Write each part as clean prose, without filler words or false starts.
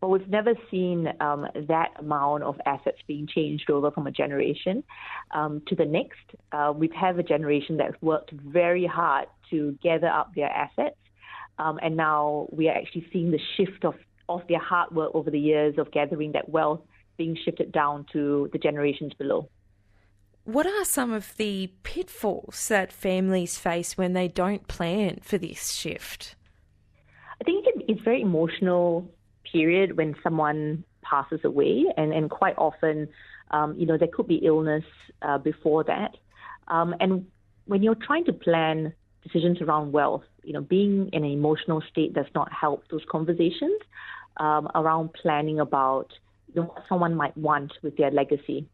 but we've never seen that amount of assets being changed over from a generation to the next. We have a generation that's worked very hard to gather up their assets, and now we are actually seeing the shift of their hard work over the years of gathering that wealth being shifted down to the generations below. What are some of the pitfalls that families face when they don't plan for this shift? I think it's a very emotional period when someone passes away, and quite often, there could be illness before that. And when you're trying to plan decisions around wealth, being in an emotional state does not help those conversations around planning about what someone might want with their legacy.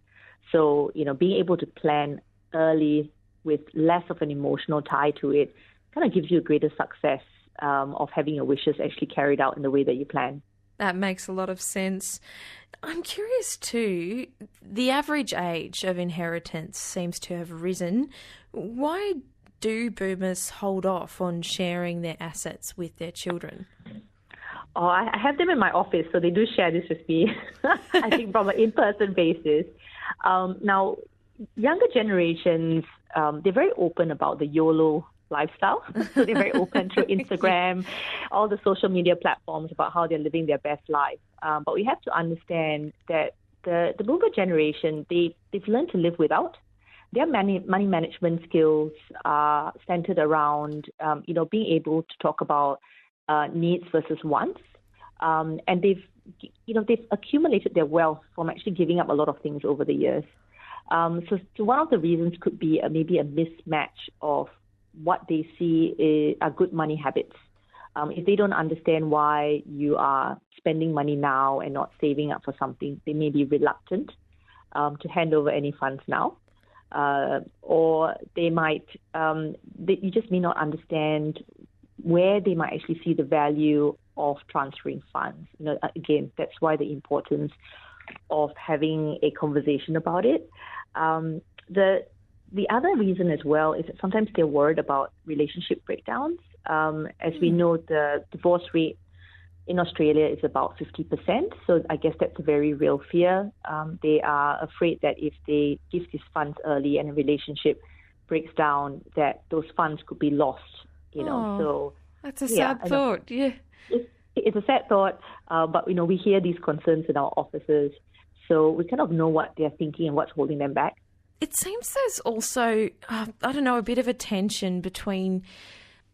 So, being able to plan early with less of an emotional tie to it kind of gives you a greater success of having your wishes actually carried out in the way that you plan. That makes a lot of sense. I'm curious too, the average age of inheritance seems to have risen. Why do boomers hold off on sharing their assets with their children? Oh, I have them in my office, so they do share this with me, I think from an in-person basis. Now, younger generations, they're very open about the YOLO lifestyle. So they're very open through Instagram, all the social media platforms about how they're living their best life. But we have to understand that the boomer generation, they've learned to live without. Their money management skills are centered around, being able to talk about needs versus wants. And they've accumulated their wealth from actually giving up a lot of things over the years. So one of the reasons could be maybe a mismatch of what they see are good money habits. If they don't understand why you are spending money now and not saving up for something, they may be reluctant to hand over any funds now. Or they might, you just may not understand where they might actually see the value of transferring funds. Again, that's why the importance of having a conversation about it. The other reason as well is that sometimes they're worried about relationship breakdowns. As we know, the divorce rate in Australia is about 50%. So I guess that's a very real fear. They are afraid that if they give these funds early and a relationship breaks down, that those funds could be lost. So that's a sad thought. Yeah, it's a sad thought. But we hear these concerns in our offices, so we kind of know what they're thinking and what's holding them back. It seems there's also, a bit of a tension between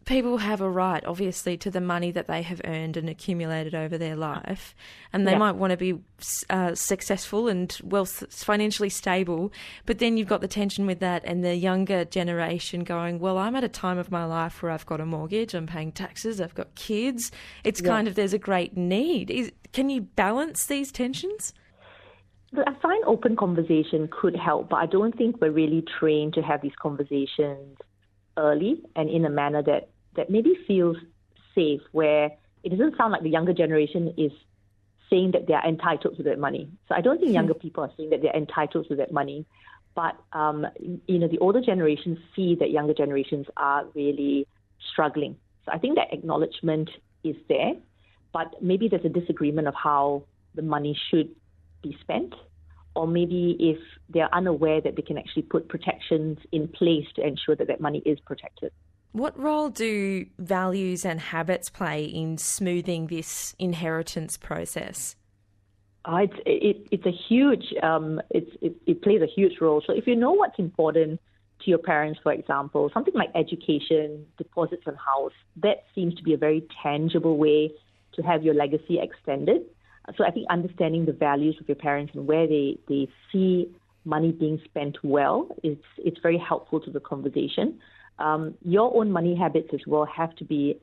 people have a right, obviously, to the money that they have earned and accumulated over their life, and they might want to be successful and financially stable, but then you've got the tension with that and the younger generation going, well, I'm at a time of my life where I've got a mortgage, I'm paying taxes, I've got kids. It's kind of, there's a great need. Can you balance these tensions? I find open conversation could help, but I don't think we're really trained to have these conversations early and in a manner that maybe feels safe, where it doesn't sound like the younger generation is saying that they're entitled to that money. So I don't think younger people are saying that they're entitled to that money. But, the older generations see that younger generations are really struggling. So I think that acknowledgement is there, but maybe there's a disagreement of how the money should be spent, or maybe if they're unaware that they can actually put protections in place to ensure that money is protected. What role do values and habits play in smoothing this inheritance process? It's a huge, it plays a huge role. So if you know what's important to your parents, for example, something like education, deposits on house, that seems to be a very tangible way to have your legacy extended. So I think understanding the values of your parents and where they see money being spent well, it's very helpful to the conversation. Your own money habits as well have to be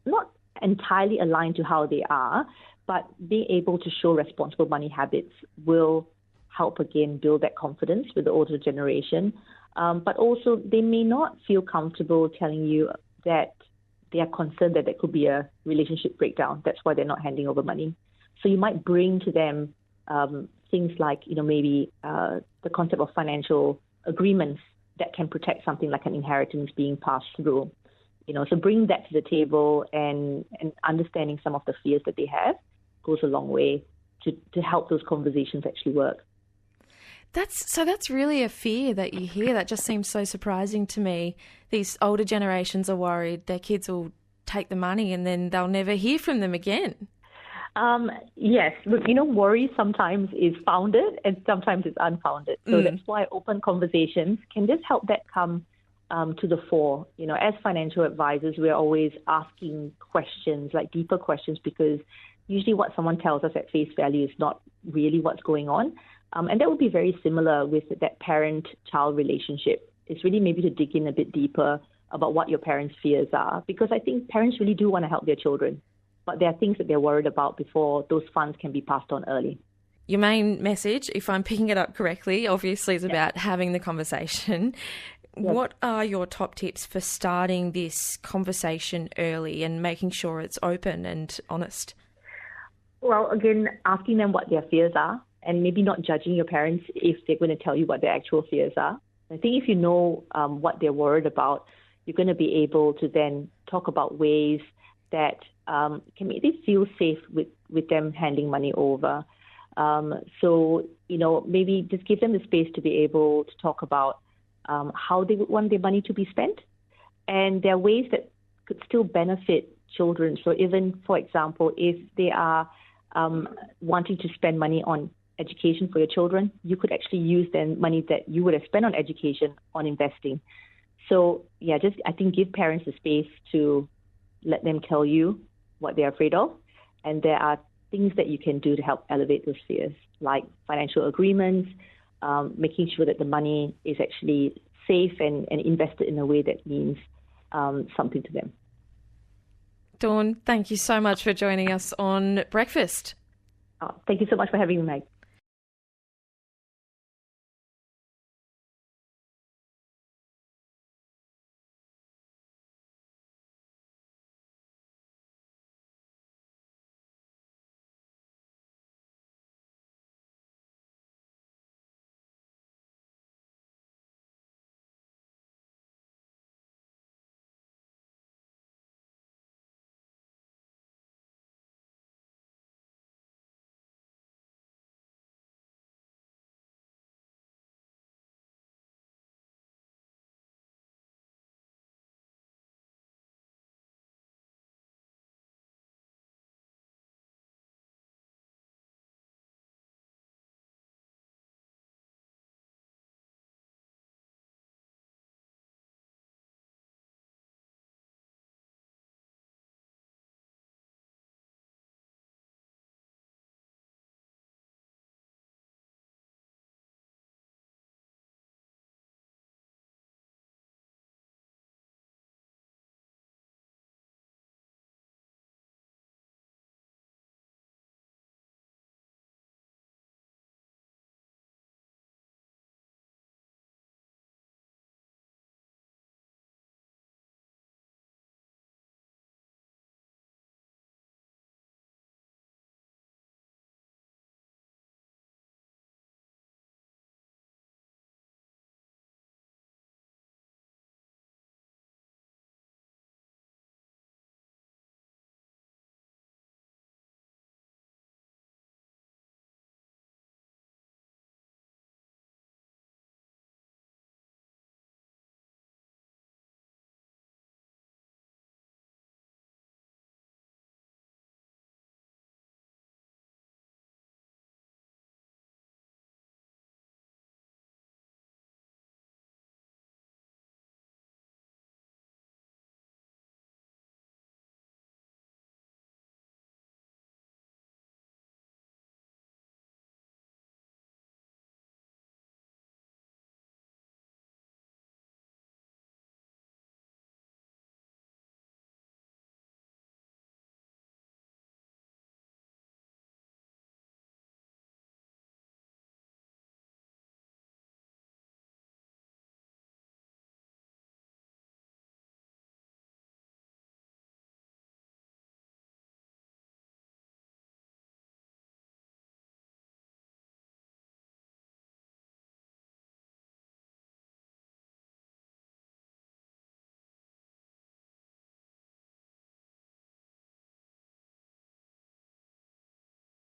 not entirely aligned to how they are, but being able to show responsible money habits will help again build that confidence with the older generation. But also they may not feel comfortable telling you that they are concerned that there could be a relationship breakdown. That's why they're not handing over money. So you might bring to them things like, maybe the concept of financial agreements that can protect something like an inheritance being passed through. So bring that to the table and understanding some of the fears that they have goes a long way to help those conversations actually work. That's really a fear that you hear. That just seems so surprising to me. These older generations are worried their kids will take the money and then they'll never hear from them again. Yes. Look, worry sometimes is founded and sometimes it's unfounded. So that's why open conversations can just help that come to the fore. As financial advisors, we're always asking questions, like deeper questions, because usually what someone tells us at face value is not really what's going on. And that would be very similar with that parent-child relationship. It's really maybe to dig in a bit deeper about what your parents' fears are, because I think parents really do want to help their children, but there are things that they're worried about before those funds can be passed on early. Your main message, if I'm picking it up correctly, obviously is about having the conversation. Yep. What are your top tips for starting this conversation early and making sure it's open and honest? Well, again, asking them what their fears are, and maybe not judging your parents if they're going to tell you what their actual fears are. I think if you know what they're worried about, you're going to be able to then talk about ways that can make them feel safe with them handing money over. So, maybe just give them the space to be able to talk about how they would want their money to be spent. And there are ways that could still benefit children. So even, for example, if they are wanting to spend money on education for your children, you could actually use then money that you would have spent on education on investing. So I think give parents the space to let them tell you what they're afraid of. And there are things that you can do to help elevate those fears, like financial agreements, making sure that the money is actually safe and invested in a way that means something to them. Dawn, thank you so much for joining us on Breakfast. Thank you so much for having me, Meg.